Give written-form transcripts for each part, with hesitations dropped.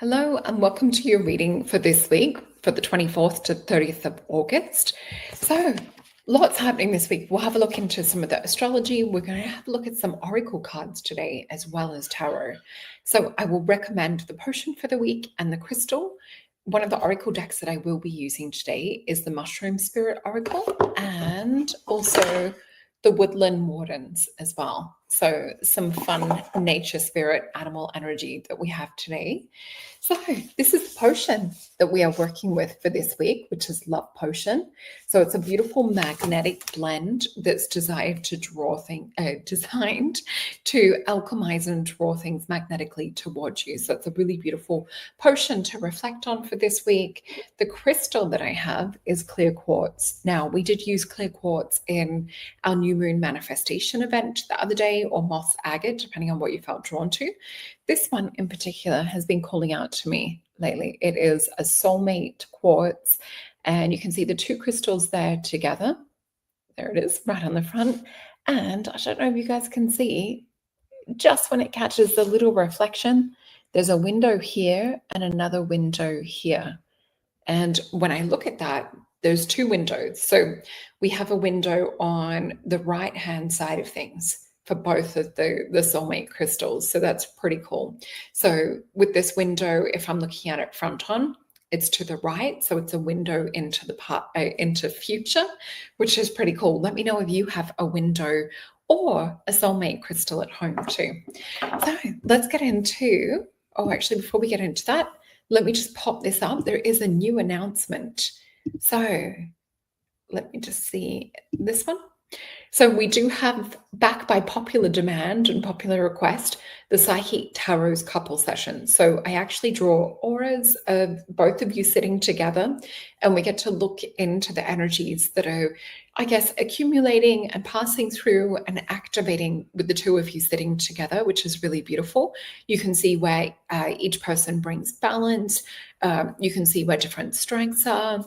Hello and welcome to your reading for this week, for the 24th to 30th of August. So, lots happening this week. We'll have a look into some of the astrology. We're going to have a look at some oracle cards today, as well as tarot. So, I will recommend the potion for the week and the crystal. One of the oracle decks that I will be using today is the Mushroom Spirit Oracle and also the Woodland Wardens as well. So some fun nature spirit animal energy that we have today. So this is the potion that we are working with for this week, which is Love Potion. So it's a beautiful magnetic blend that's designed to designed to alchemize and draw things magnetically towards you. So it's a really beautiful potion to reflect on for this week. The crystal that I have is clear quartz. Now, we did use clear quartz in our new moon manifestation event the other day, or moss agate, depending on what you felt drawn to. This one in particular has been calling out to me lately. It is a soulmate quartz, and you can see the two crystals there together. There it is, right on the front. And I don't know if you guys can see, just when it catches the little reflection, there's a window here and another window here. And when I look at that, there's two windows. So we have a window on the right-hand side of things for both of the soulmate crystals. So that's pretty cool. So with this window, if I'm looking at it front on, it's to the right. So it's a window into the into future, which is pretty cool. Let me know if you have a window or a soulmate crystal at home too. So let's get into, actually, before we get into that, let me just pop this up. There is a new announcement. So let me just see this one. So we do have, back by popular demand and popular request, the Psychic Tarot's couple session. So I actually draw auras of both of you sitting together, and we get to look into the energies that are, I guess, accumulating and passing through and activating with the two of you sitting together, which is really beautiful. You can see where each person brings balance. You can see where different strengths are.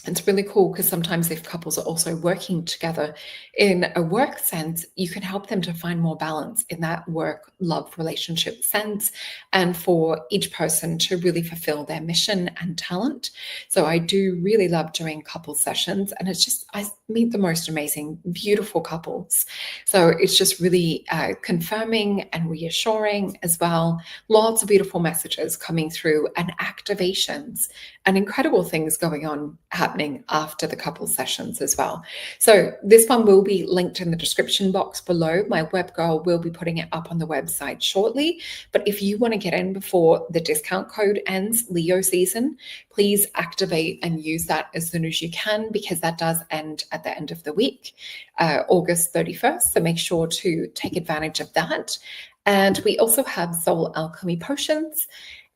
It's really cool because sometimes if couples are also working together in a work sense, you can help them to find more balance in that work-love relationship sense, and for each person to really fulfill their mission and talent. So I do really love doing couple sessions, and it's just, I meet the most amazing, beautiful couples. So it's just really confirming and reassuring as well. Lots of beautiful messages coming through and activations and incredible things going on happening after the couple sessions as well. So this one will be linked in the description box below. My web girl will be putting it up on the website shortly. But if you want to get in before the discount code ends, Leo season, please activate and use that as soon as you can, because that does end at the end of the week, August 31st. So make sure to take advantage of that. And we also have Soul Alchemy Potions,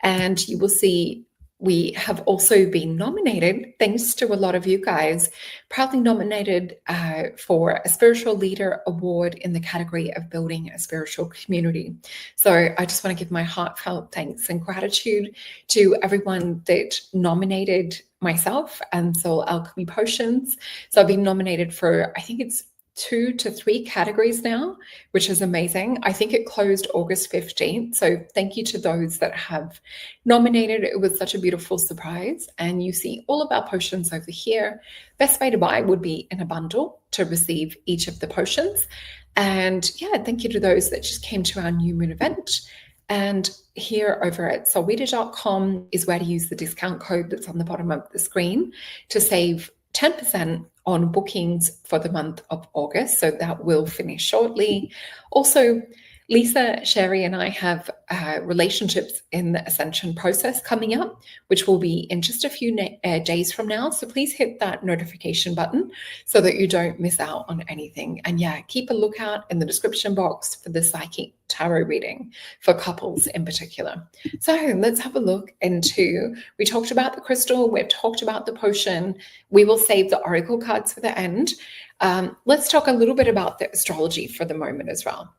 and you will see we have also been nominated, thanks to a lot of you guys, proudly nominated for a Spiritual Leader Award in the category of building a spiritual community. So I just want to give my heartfelt thanks and gratitude to everyone that nominated myself and Soul Alchemy Potions. So I've been nominated for, I think it's 2 to 3 categories now, which is amazing. I think it closed August 15th. So thank you to those that have nominated. It was such a beautiful surprise. And you see all of our potions over here. Best way to buy would be in a bundle to receive each of the potions. And yeah, thank you to those that just came to our new moon event. And here over at solreta.com is where to use the discount code that's on the bottom of the screen to save 10% on bookings for the month of August. So that will finish shortly. Also, Lisa, Sherry, and I have relationships in the ascension process coming up, which will be in just a few days from now. So please hit that notification button so that you don't miss out on anything. And yeah, keep a lookout in the description box for the Psychic Tarot reading for couples in particular. So let's have a look into, we talked about the crystal, we've talked about the potion. We will save the oracle cards for the end. Let's talk a little bit about the astrology for the moment as well.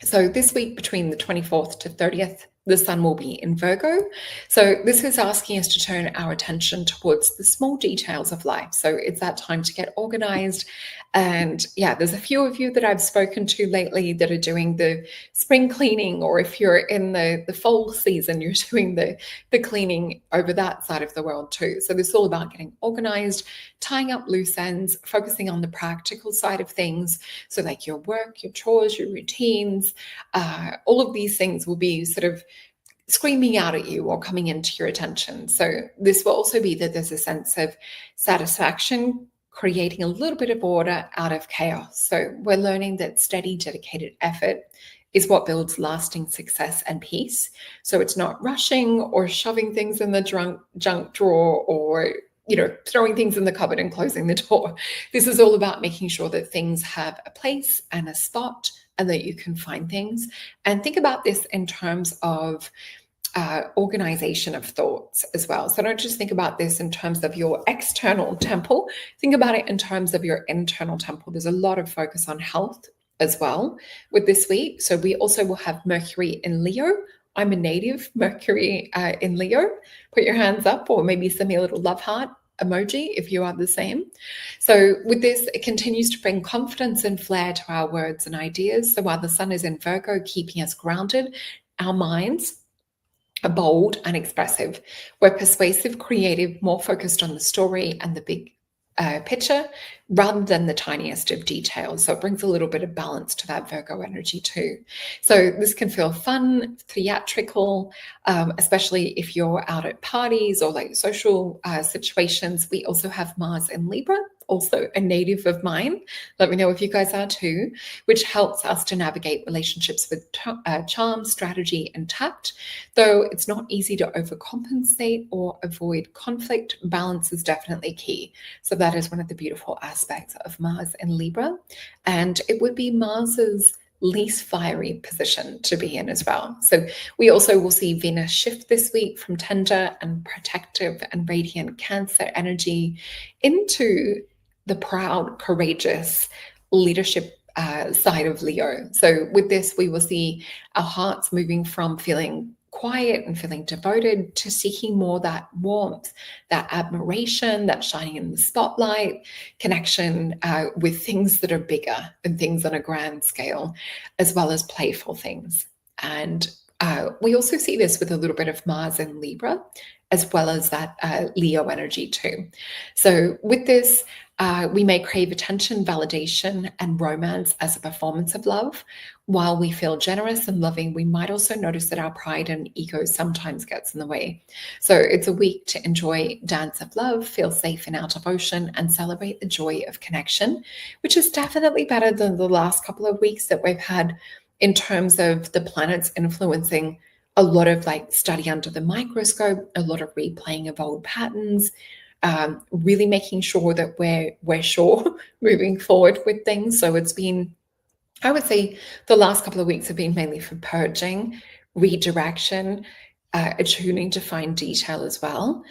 So this week between the 24th to 30th the sun will be in Virgo. So this is asking us to turn our attention towards the small details of life. So it's that time to get organized. And yeah, there's a few of you that I've spoken to lately that are doing the spring cleaning, or if you're in the fall season, you're doing the cleaning over that side of the world too. So this is all about getting organized, tying up loose ends, focusing on the practical side of things. So like your work, your chores, your routines, all of these things will be sort of screaming out at you or coming into your attention. So this will also be that there's a sense of satisfaction, creating a little bit of order out of chaos. So we're learning that steady, dedicated effort is what builds lasting success and peace. So it's not rushing or shoving things in the junk drawer, or throwing things in the cupboard and closing the door. This is all about making sure that things have a place and a spot, and that you can find things. And think about this in terms of organization of thoughts as well. So don't just think about this in terms of your external temple. Think about it in terms of your internal temple. There's a lot of focus on health as well with this week. So we also will have Mercury in Leo. I'm a native Mercury in Leo. Put your hands up, or maybe send me a little love heart emoji if you are the same. So with this, it continues to bring confidence and flair to our words and ideas. So while the sun is in Virgo, keeping us grounded, our minds are bold and expressive. We're persuasive, creative, more focused on the story and the big picture rather than the tiniest of details. So it brings a little bit of balance to that Virgo energy too. So this can feel fun, theatrical, especially if you're out at parties or like social situations. We also have Mars in Libra, also a native of mine. Let me know if you guys are too, which helps us to navigate relationships with charm, strategy, and tact. Though it's not easy to overcompensate or avoid conflict, balance is definitely key. So that is one of the beautiful aspects of Mars in Libra. And it would be Mars's least fiery position to be in as well. So we also will see Venus shift this week from tender and protective and radiant Cancer energy into the proud, courageous leadership side of Leo. So with this, we will see our hearts moving from feeling quiet and feeling devoted to seeking more that warmth, that admiration, that shining in the spotlight, connection with things that are bigger and things on a grand scale, as well as playful things. And we also see this with a little bit of Mars in Libra, as well as that Leo energy too. So with this, we may crave attention, validation, and romance as a performance of love. While we feel generous and loving, we might also notice that our pride and ego sometimes gets in the way. So it's a week to enjoy dance of love, feel safe in our devotion, and celebrate the joy of connection, which is definitely better than the last couple of weeks that we've had in terms of the planets influencing a lot of like study under the microscope, a lot of replaying of old patterns, really making sure that we're sure moving forward with things. So it's been, I would say the last couple of weeks have been mainly for purging, redirection, attuning to fine detail as well.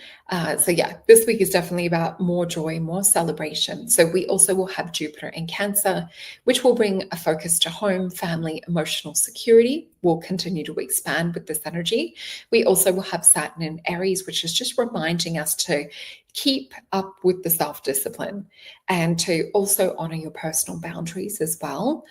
So yeah, this week is definitely about more joy, more celebration. So we also will have Jupiter in Cancer, which will bring a focus to home, family, emotional security. Will continue to expand with this energy. We also will have Saturn in Aries, which is just reminding us to keep up with the self-discipline and to also honor your personal boundaries as well.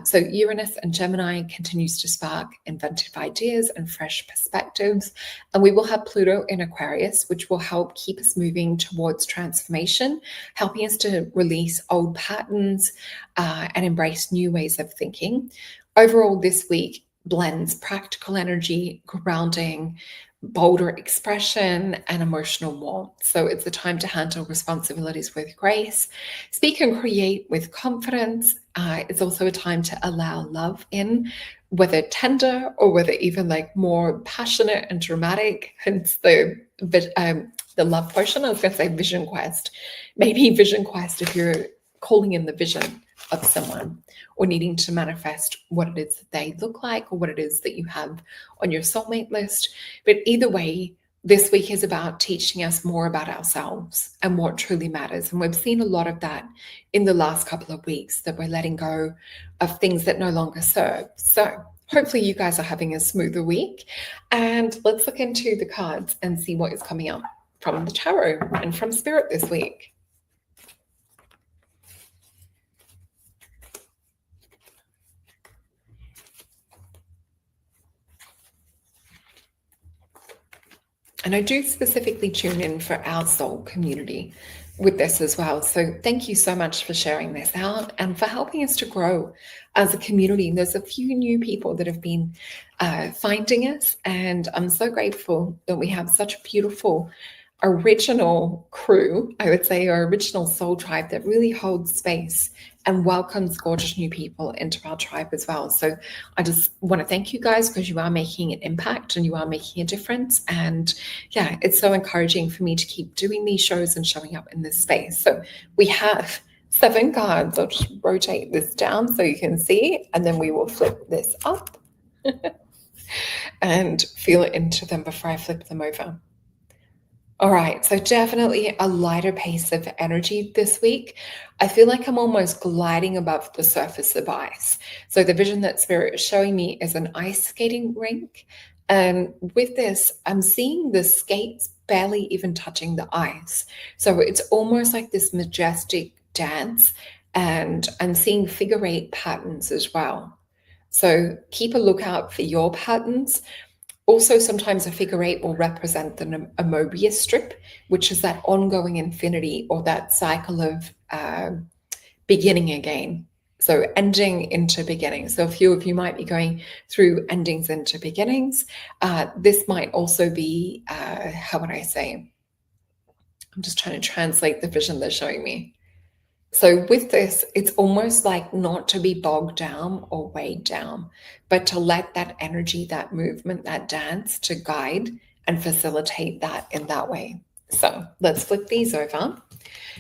So Uranus and Gemini continues to spark inventive ideas and fresh perspectives. And we will have Pluto in Aquarius, which will help keep us moving towards transformation, helping us to release old patterns and embrace new ways of thinking. Overall, this week blends practical energy, grounding, bolder expression, and emotional warmth. So it's a time to handle responsibilities with grace, speak and create with confidence. It's also a time to allow love in, whether tender or whether even like more passionate and dramatic, hence the love potion. I was going to say vision quest. Maybe vision quest if you're calling in the vision of someone or needing to manifest what it is that they look like or what it is that you have on your soulmate list. But either way, this week is about teaching us more about ourselves and what truly matters. And we've seen a lot of that in the last couple of weeks, that we're letting go of things that no longer serve. So hopefully you guys are having a smoother week. And let's look into the cards and see what is coming up from the tarot and from Spirit this week. And I do specifically tune in for our soul community with this as well. So thank you so much for sharing this out and for helping us to grow as a community. There's a few new people that have been finding us, and I'm so grateful that we have such a beautiful original crew, I would say, our original soul tribe that really holds space and welcomes gorgeous new people into our tribe as well. So I just want to thank you guys because you are making an impact and you are making a difference. And yeah, it's so encouraging for me to keep doing these shows and showing up in this space. So we have 7 cards. I'll just rotate this down so you can see, and then we will flip this up and feel it into them before I flip them over. All right, so definitely a lighter pace of energy this week. I feel like I'm almost gliding above the surface of ice. So the vision that Spirit is showing me is an ice skating rink. And with this, I'm seeing the skates barely even touching the ice. So it's almost like this majestic dance. And I'm seeing figure 8 patterns as well. So keep a lookout for your patterns. Also, sometimes a figure 8 will represent a Mobius strip, which is that ongoing infinity or that cycle of beginning again. So ending into beginning. So a few of you might be going through endings into beginnings. This might also be, how would I say? I'm just trying to translate the vision they're showing me. So with this, it's almost like not to be bogged down or weighed down, but to let that energy, that movement, that dance to guide and facilitate that in that way. So let's flip these over.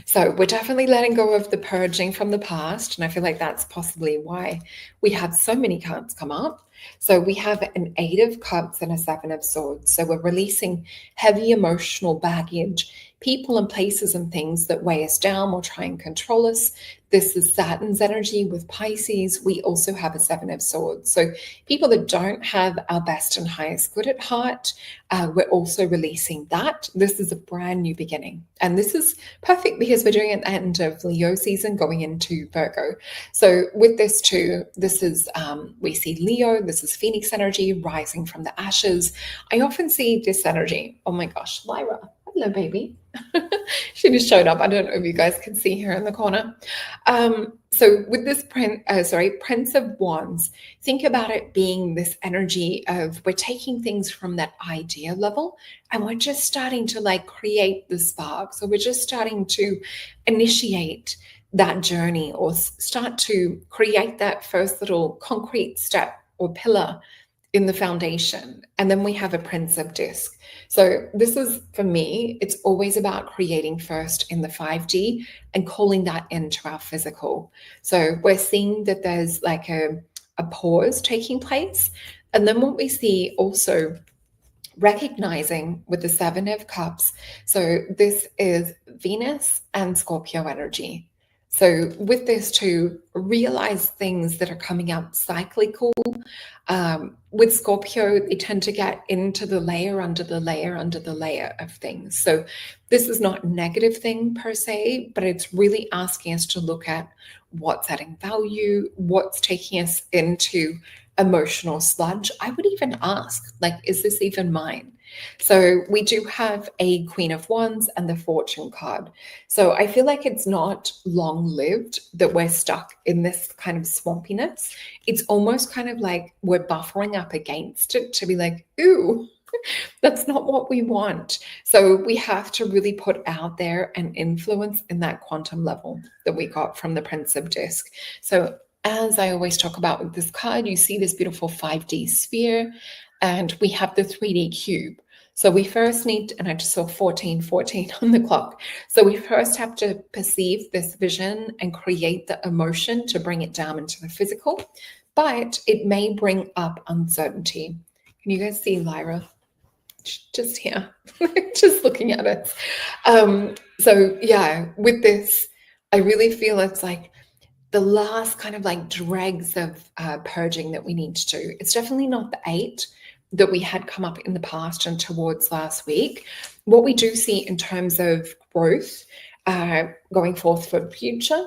So we're definitely letting go of the purging from the past. And I feel like that's possibly why we have so many cards come up. So we have an 8 of Cups and a 7 of Swords. So we're releasing heavy emotional baggage, people and places and things that weigh us down or try and control us. This is Saturn's energy with Pisces. We also have a 7 of Swords. So people that don't have our best and highest good at heart, we're also releasing that. This is a brand new beginning. And this is perfect because we're doing it at the end of Leo season going into Virgo. So with this too, this is, we see Leo, this is Phoenix energy rising from the ashes. I often see this energy. Oh my gosh, Lyra. Hello, baby. She just showed up. I don't know if you guys can see her in the corner. So with this Prince of Wands, think about it being this energy of we're taking things from that idea level and we're just starting to like create the spark. So we're just starting to initiate that journey or start to create that first little concrete step or pillar in the foundation. And then we have a Prince of Disc. So this is, for me, it's always about creating first in the 5D and calling that into our physical. So we're seeing that there's like a pause taking place. And then what we see also recognizing with the 7 of Cups. So this is Venus and Scorpio energy. So with this to realize things that are coming up cyclical. With Scorpio, they tend to get into the layer under the layer under the layer of things. So this is not a negative thing per se, but it's really asking us to look at what's adding value, what's taking us into emotional sludge. I would even ask, like, is this even mine? So we do have a Queen of Wands and the Fortune card. So I feel like it's not long-lived that we're stuck in this kind of swampiness. It's almost kind of like we're buffering up against it to be like, ooh, that's not what we want. So we have to really put out there an influence in that quantum level that we got from the Prince of Disc. So as I always talk about with this card, you see this beautiful 5D sphere, and we have the 3D cube. So we first need, and I just saw 14:14 on the clock. So we first have to perceive this vision and create the emotion to bring it down into the physical, but it may bring up uncertainty. Can you guys see Lyra? Just here, just looking at it. So yeah, with this, I really feel it's like the last kind of like dregs of purging that we need to do. It's definitely not the 8 that we had come up in the past and towards last week. What we do see in terms of growth going forth for the future,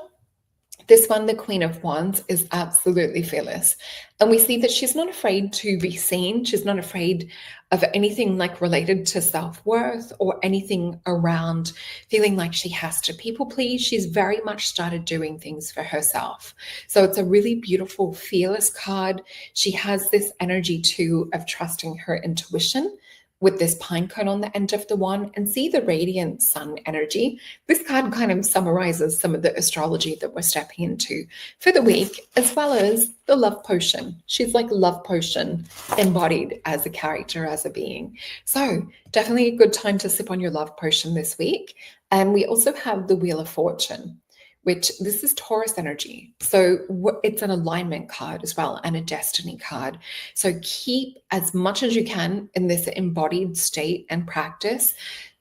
this one, the Queen of Wands, is absolutely fearless. And we see that she's not afraid to be seen. She's not afraid of anything like related to self-worth or anything around feeling like she has to people please. She's very much started doing things for herself. So it's a really beautiful, fearless card. She has this energy too of trusting her intuition with this pine cone on the end of the wand, and see the radiant sun energy. This card kind of summarizes some of the astrology that we're stepping into for the week, as well as the love potion. She's like a love potion embodied as a character, as a being. So definitely a good time to sip on your love potion this week. And we also have the Wheel of Fortune, which this is Taurus energy. So it's an alignment card as well, and a destiny card. So keep as much as you can in this embodied state and practice.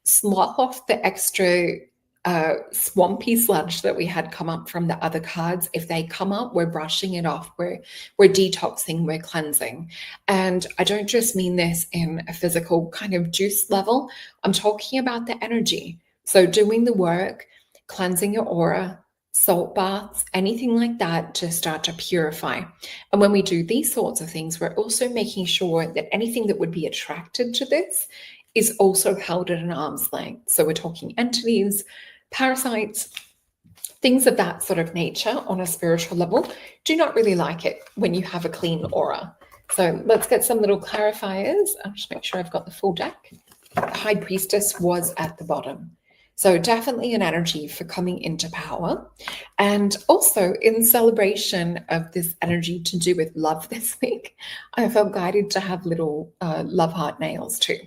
Slough off the extra swampy sludge that we had come up from the other cards. If they come up, we're brushing it off. We're detoxing, we're cleansing. And I don't just mean this in a physical kind of juice level. I'm talking about the energy. So doing the work, cleansing your aura, salt baths, anything like that, to start to purify. And when we do these sorts of things, we're also making sure that anything that would be attracted to this is also held at an arm's length. So we're talking entities, parasites, things of that sort of nature on a spiritual level do not really like it when you have a clean aura. So let's get some little clarifiers. I'll just make sure I've got the full deck. The High Priestess was at the bottom. So definitely an energy for coming into power. And also in celebration of this energy to do with love this week, I felt guided to have little love heart nails too.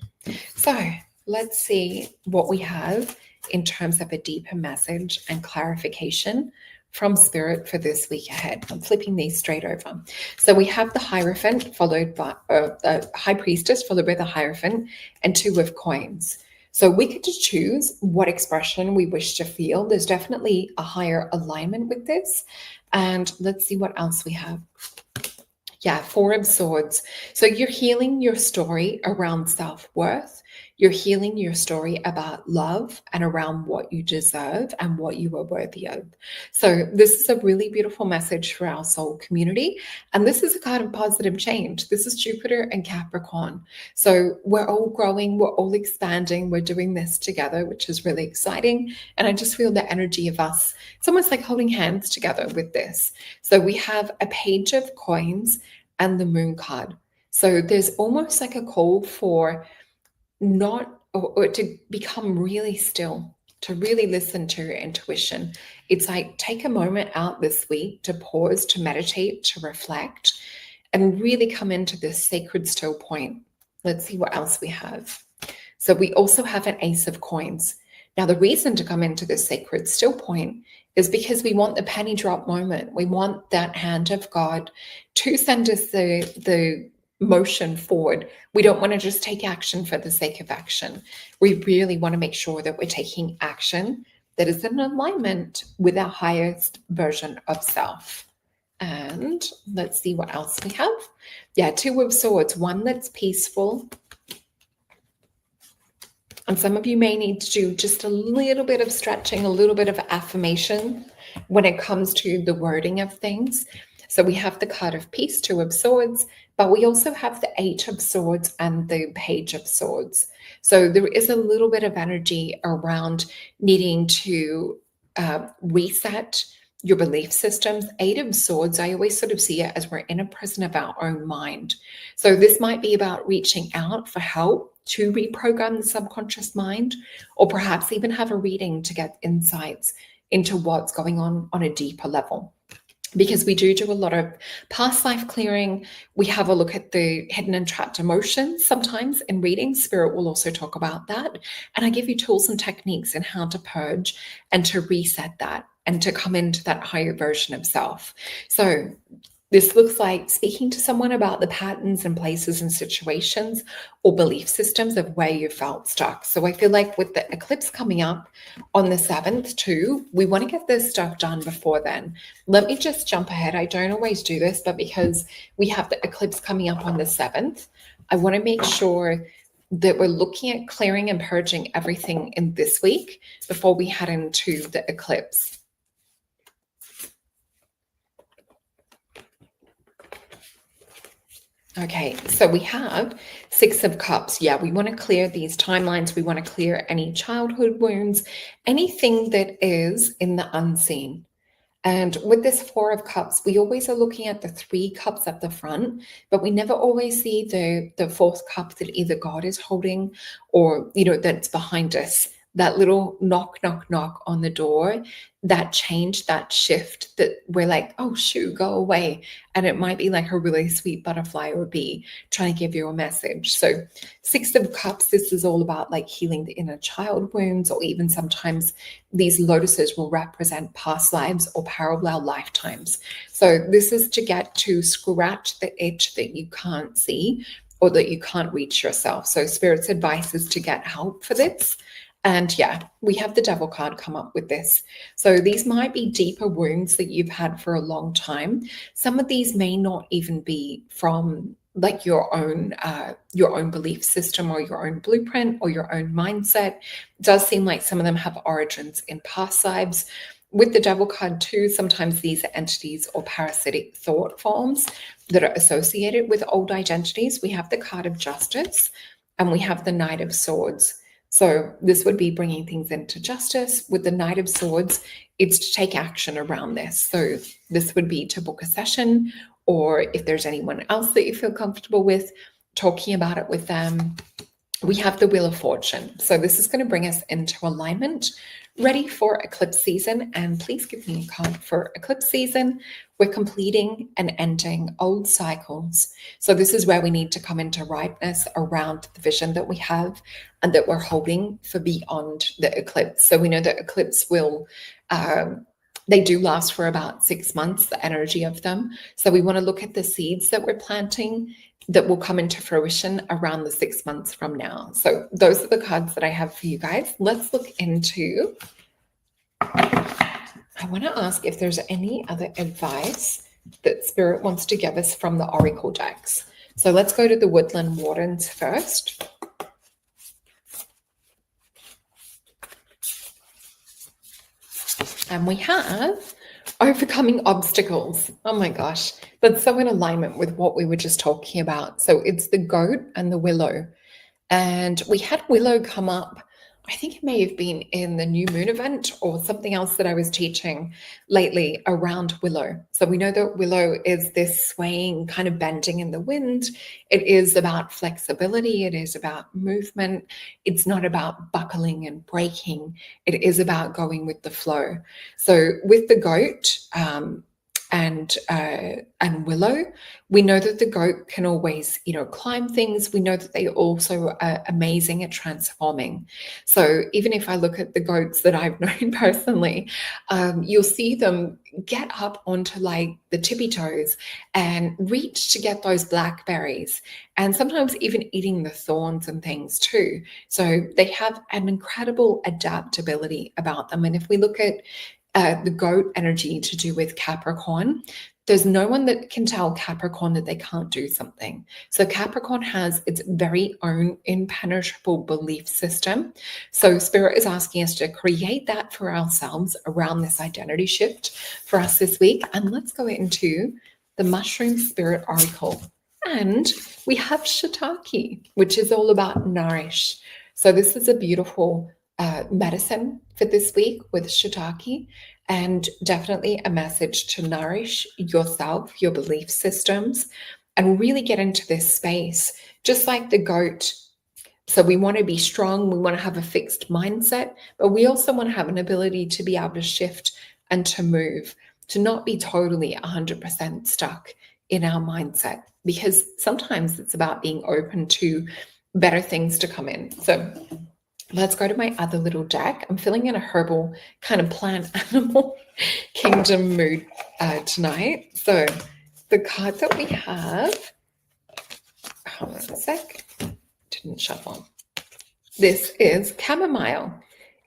So let's see what we have in terms of a deeper message and clarification from Spirit for this week ahead. I'm flipping these straight over. So we have the Hierophant followed by the High Priestess followed by the Hierophant and 2 of Coins. So we get to choose what expression we wish to feel. There's definitely a higher alignment with this. And let's see what else we have. Yeah, 4 of Swords. So you're healing your story around self-worth. You're healing your story about love and around what you deserve and what you are worthy of. So this is a really beautiful message for our soul community. And this is a kind of positive change. This is Jupiter and Capricorn. So we're all growing, we're all expanding, we're doing this together, which is really exciting. And I just feel the energy of us. It's almost like holding hands together with this. So we have a Page of Coins and the Moon card. So there's almost like a call for or to become really still, to really listen to your intuition. It's like take a moment out this week to pause, to meditate, to reflect, and really come into this sacred still point. Let's see what else we have. So we also have an Ace of Coins. Now, the reason to come into this sacred still point is because we want the penny drop moment. We want that hand of God to send us the motion forward. We don't want to just take action for the sake of action. We really want to make sure that we're taking action that is in alignment with our highest version of self. And let's see what else we have. Yeah, 2 of Swords, one that's peaceful. And some of you may need to do just a little bit of stretching, a little bit of affirmation when it comes to the wording of things. So we have the card of peace, 2 of Swords, but we also have the 8 of Swords and the Page of Swords. So there is a little bit of energy around needing to reset your belief systems. 8 of Swords, I always sort of see it as we're in a prison of our own mind. So this might be about reaching out for help to reprogram the subconscious mind, or perhaps even have a reading to get insights into what's going on a deeper level. Because we do a lot of past life clearing. We have a look at the hidden and trapped emotions sometimes in readings. Spirit will also talk about that. And I give you tools and techniques in how to purge and to reset that and to come into that higher version of self. So This looks like speaking to someone about the patterns and places and situations or belief systems of where you felt stuck. So I feel like with the eclipse coming up on the 7th too, we want to get this stuff done before then. Let me just jump ahead. I don't always do this, but because we have the eclipse coming up on the 7th, I want to make sure that we're looking at clearing and purging everything in this week before we head into the eclipse. Okay, so we have 6 of Cups. Yeah, we want to clear these timelines. We want to clear any childhood wounds, anything that is in the unseen. And with this 4 of Cups, we always are looking at the 3 cups at the front, but we never always see the 4th cup that either God is holding or, that's behind us. That little knock, knock, knock on the door, that change, that shift that we're like, oh, shoot, go away. And it might be like a really sweet butterfly or bee trying to give you a message. So 6 of Cups, this is all about like healing the inner child wounds, or even sometimes these lotuses will represent past lives or parallel lifetimes. So this is to get to scratch the itch that you can't see or that you can't reach yourself. So Spirit's advice is to get help for this. And yeah, we have the Devil card come up with this. So these might be deeper wounds that you've had for a long time. Some of these may not even be from like your own belief system or your own blueprint or your own mindset. It does seem like some of them have origins in past lives. With the Devil card too, sometimes these are entities or parasitic thought forms that are associated with old identities. We have the card of Justice and we have the Knight of Swords. So this would be bringing things into justice. With the Knight of Swords, it's to take action around this. So this would be to book a session, or if there's anyone else that you feel comfortable with, talking about it with them. We have the Wheel of Fortune. So this is going to bring us into alignment, ready for eclipse season. And please give me a card for eclipse season. We're completing and ending old cycles. So this is where we need to come into ripeness around the vision that we have and that we're holding for beyond the eclipse. So we know that eclipse will, they do last for about 6 months, the energy of them. So we want to look at the seeds that we're planting that will come into fruition around the 6 months from now. So those are the cards that I have for you guys. Let's look into, I want to ask if there's any other advice that Spirit wants to give us from the Oracle decks. So let's go to the Woodland Wardens first. And we have overcoming obstacles. Oh my gosh, that's so in alignment with what we were just talking about. So it's the goat and the willow. And we had willow come up, I think it may have been in the new moon event or something else that I was teaching lately around willow. So we know that willow is this swaying, kind of bending in the wind. It is about flexibility. It is about movement. It's not about buckling and breaking. It is about going with the flow. So with the goat, and willow, we know that the goat can always, climb things. We know that they also are amazing at transforming. So even if I look at the goats that I've known personally, you'll see them get up onto like the tippy toes and reach to get those blackberries, and sometimes even eating the thorns and things too. So they have an incredible adaptability about them. And if we look at the goat energy to do with Capricorn, there's no one that can tell Capricorn that they can't do something. So Capricorn has its very own impenetrable belief system. So Spirit is asking us to create that for ourselves around this identity shift for us this week. And let's go into the Mushroom Spirit Oracle. And we have Shiitake, which is all about nourish. So this is a beautiful medicine for this week with Shiitake, and definitely a message to nourish yourself, your belief systems, and really get into this space, just like the goat. So we want to be strong, we want to have a fixed mindset, but we also want to have an ability to be able to shift and to move, to not be totally 100% stuck in our mindset, because sometimes it's about being open to better things to come in. So let's go to my other little deck. I'm feeling in a herbal kind of plant animal kingdom mood tonight. So the card that we have, hold on a sec, didn't shuffle. This is chamomile,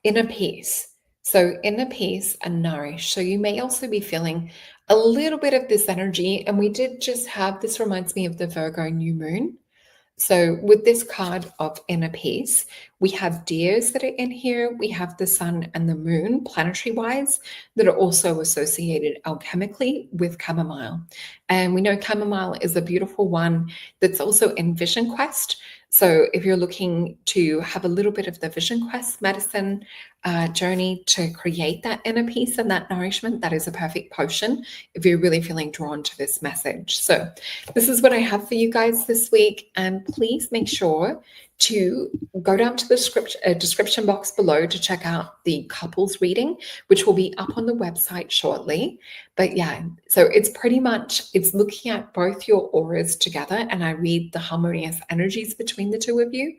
inner peace. So inner peace and nourish. So you may also be feeling a little bit of this energy. And we did just have, this reminds me of the Virgo new moon. So with this card of inner peace, we have deers that are in here. We have the sun and the moon, planetary wise, that are also associated alchemically with chamomile. And we know chamomile is a beautiful one that's also in Vision Quest. So if you're looking to have a little bit of the Vision Quest medicine journey to create that inner peace and that nourishment, that is a perfect potion if you're really feeling drawn to this message. So this is what I have for you guys this week. And please make sure to go down to the description box below to check out the couples reading, which will be up on the website shortly. But yeah, so it's pretty much, it's looking at both your auras together, and I read the harmonious energies between the two of you.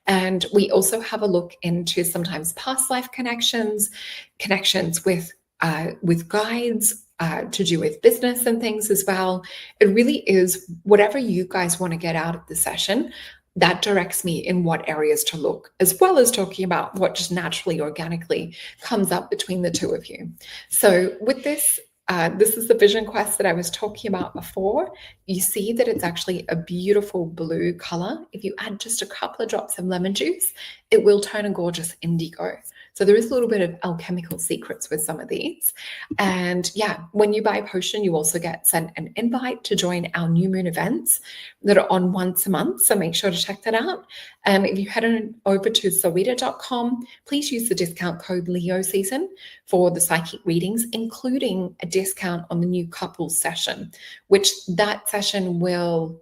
And we also have a look into sometimes past life connections with guides, to do with business and things as well. It really is whatever you guys want to get out of the session that directs me in what areas to look, as well as talking about what just naturally, organically comes up between the two of you. So with this, this is the Vision Quest that I was talking about before. You see that it's actually a beautiful blue color. If you add just a couple of drops of lemon juice, it will turn a gorgeous indigo. So there is a little bit of alchemical secrets with some of these. And yeah, when you buy a potion, you also get sent an invite to join our new moon events that are on once a month. So make sure to check that out. And if you head on over to solreta.com, please use the discount code Leo Season for the psychic readings, including a discount on the new couples session, which that session will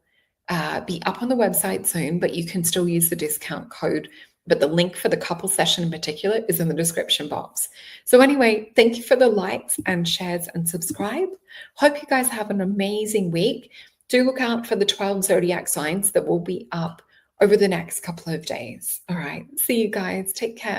be up on the website soon, but you can still use the discount code. But the link for the couple session in particular is in the description box. So anyway, thank you for the likes and shares and subscribe. Hope you guys have an amazing week. Do look out for the 12 zodiac signs that will be up over the next couple of days. All right. See you guys. Take care.